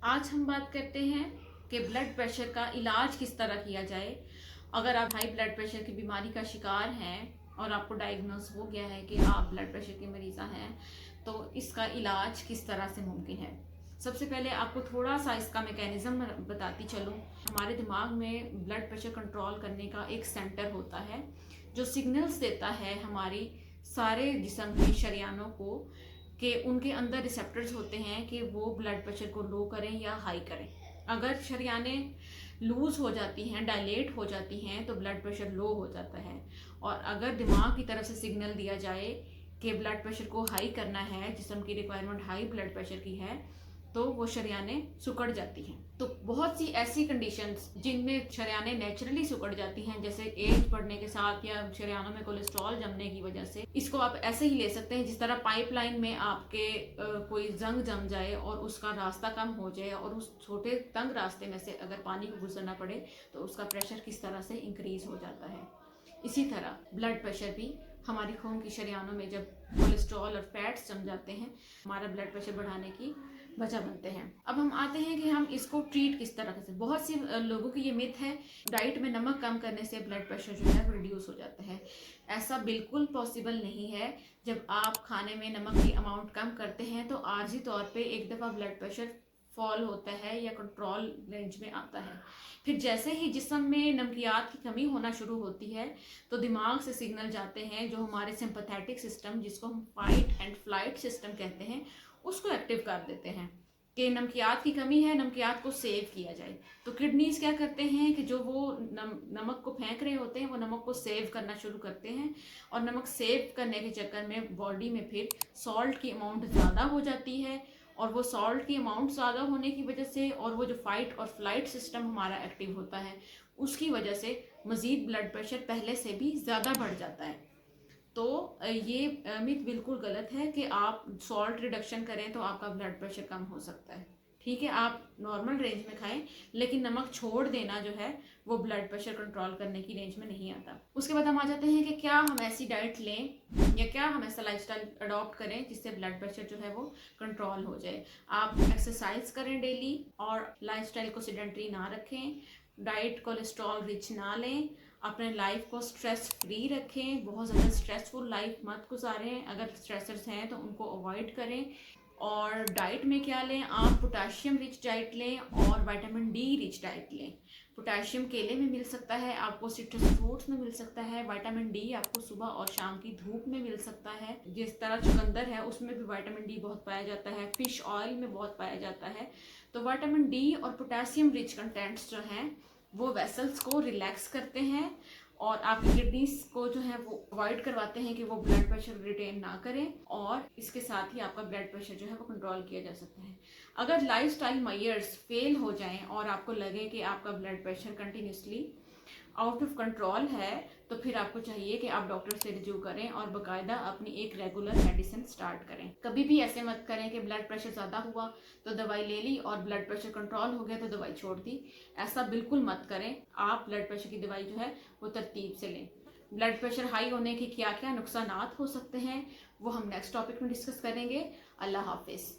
आज हम बात करते हैं कि ब्लड प्रेशर का इलाज किस तरह किया जाए। अगर आप हाई ब्लड प्रेशर की बीमारी का शिकार हैं और आपको डायग्नोस हो गया है कि आप ब्लड प्रेशर की मरीज़ा हैं, तो इसका इलाज किस तरह से मुमकिन है। सबसे पहले आपको थोड़ा सा इसका मैकेनिज्म बताती चलूँ। हमारे दिमाग में ब्लड प्रेशर कंट्रोल करने का एक सेंटर होता है जो सिग्नल्स देता है हमारी सारे जिस्म के शरियानों को कि उनके अंदर रिसेप्टर्स होते हैं कि वो ब्लड प्रेशर को लो करें या हाई करें। अगर शरियानें लूज़ हो जाती हैं, डायलेट हो जाती हैं, तो ब्लड प्रेशर लो हो जाता है। और अगर दिमाग की तरफ से सिग्नल दिया जाए कि ब्लड प्रेशर को हाई करना है, जिस्म की रिक्वायरमेंट हाई ब्लड प्रेशर की है, तो वो शरियानें सिकुड़ जाती हैं। तो बहुत सी ऐसी कंडीशंस जिनमें शरियानें नेचुरली सिकुड़ जाती हैं, जैसे एज बढ़ने के साथ या शरियानों में कोलेस्ट्रॉल जमने की वजह से, इसको आप ऐसे ही ले सकते हैं जिस तरह पाइपलाइन में आपके कोई जंग जम जाए और उसका रास्ता कम हो जाए और उस छोटे तंग रास्ते में से अगर पानी को गुजरना पड़े तो उसका प्रेशर किस तरह से इंक्रीज हो जाता है। इसी तरह ब्लड प्रेशर भी हमारी खून की शरियानों में जब कोलेस्ट्रॉल और फैट्स जम जाते हैं, हमारा ब्लड प्रेशर बढ़ाने की वजह बनते हैं। अब हम आते हैं कि हम इसको ट्रीट किस तरह से। बहुत सी लोगों की ये मिथ है डाइट में नमक कम करने से ब्लड प्रेशर जो है वो रिड्यूस हो जाता है। ऐसा बिल्कुल पॉसिबल नहीं है। जब आप खाने में नमक की अमाउंट कम करते हैं तो आर्जी तौर पे एक दफ़ा ब्लड प्रेशर फॉल होता है या कंट्रोल रेंज में आता है। फिर जैसे ही जिस्म में नमकियात की कमी होना शुरू होती है तो दिमाग से सिग्नल जाते हैं जो हमारे सिंपैथेटिक सिस्टम, जिसको हम फाइट एंड फ्लाइट सिस्टम कहते हैं, उसको एक्टिव कर देते हैं कि नमकियात की कमी है, नमकियात को सेव किया जाए। तो किडनीज क्या करते हैं कि जो वो नमक को फेंक रहे होते हैं, वो नमक को सेव करना शुरू करते हैं और नमक सेव करने के चक्कर में बॉडी में फिर सॉल्ट की अमाउंट ज़्यादा हो जाती है और वो सॉल्ट की अमाउंट ज़्यादा होने की वजह से और वो जो फाइट और फ्लाइट सिस्टम हमारा एक्टिव होता है उसकी वजह से मज़ीद ब्लड प्रेशर पहले से भी ज़्यादा बढ़ जाता है। तो ये मिथ बिल्कुल गलत है कि आप सॉल्ट रिडक्शन करें तो आपका ब्लड प्रेशर कम हो सकता है। ठीक है, आप नॉर्मल रेंज में खाएं, लेकिन नमक छोड़ देना जो है वो ब्लड प्रेशर कंट्रोल करने की रेंज में नहीं आता। उसके बाद हम आ जाते हैं कि क्या हम ऐसी डाइट लें या क्या हम ऐसा लाइफस्टाइल अडॉप्ट करें जिससे ब्लड प्रेशर जो है वो कंट्रोल हो जाए। आप एक्सरसाइज करें डेली और लाइफस्टाइल को सेडेंटरी ना रखें, डाइट कोलेस्ट्रॉल रिच ना लें, अपने लाइफ को स्ट्रेस फ्री रखें, बहुत ज़्यादा स्ट्रेसफुल लाइफ मत गुजारें, अगर स्ट्रेसर्स हैं तो उनको अवॉइड करें। और डाइट में क्या लें, आप पोटाशियम रिच डाइट लें और विटामिन डी रिच डाइट लें। पोटाशियम केले में मिल सकता है, आपको सिट्रस फ्रूट्स में मिल सकता है, विटामिन डी आपको सुबह और शाम की धूप में मिल सकता है। जिस तरह चुकंदर है उसमें भी विटामिन डी बहुत पाया जाता है, फिश ऑयल में बहुत पाया जाता है। तो विटामिन डी और पोटाशियम रिच कंटेंट्स जो हैं वो वेसल्स को रिलैक्स करते हैं और आपकी किडनीज को जो है वो अवॉइड करवाते हैं कि वो ब्लड प्रेशर रिटेन ना करें, और इसके साथ ही आपका ब्लड प्रेशर जो है वो कंट्रोल किया जा सकता है। अगर लाइफस्टाइल मेजर्स फेल हो जाएं और आपको लगे कि आपका blood pressure continuously out of control है, तो फिर आपको चाहिए कि आप डॉक्टर से रिव्यू करें और बाकायदा अपनी एक रेगुलर मेडिसिन स्टार्ट करें। कभी भी ऐसे मत करें कि ब्लड प्रेशर ज़्यादा हुआ तो दवाई ले ली और ब्लड प्रेशर कंट्रोल हो गया तो दवाई छोड़ दी। ऐसा बिल्कुल मत करें। आप ब्लड प्रेशर की दवाई जो है वो तरतीब से लें। ब्लड प्रेशर हाई होने के क्या क्या नुकसानात हो सकते हैं वो हम नेक्स्ट टॉपिक में डिस्कस करेंगे। अल्लाह हाफिज़।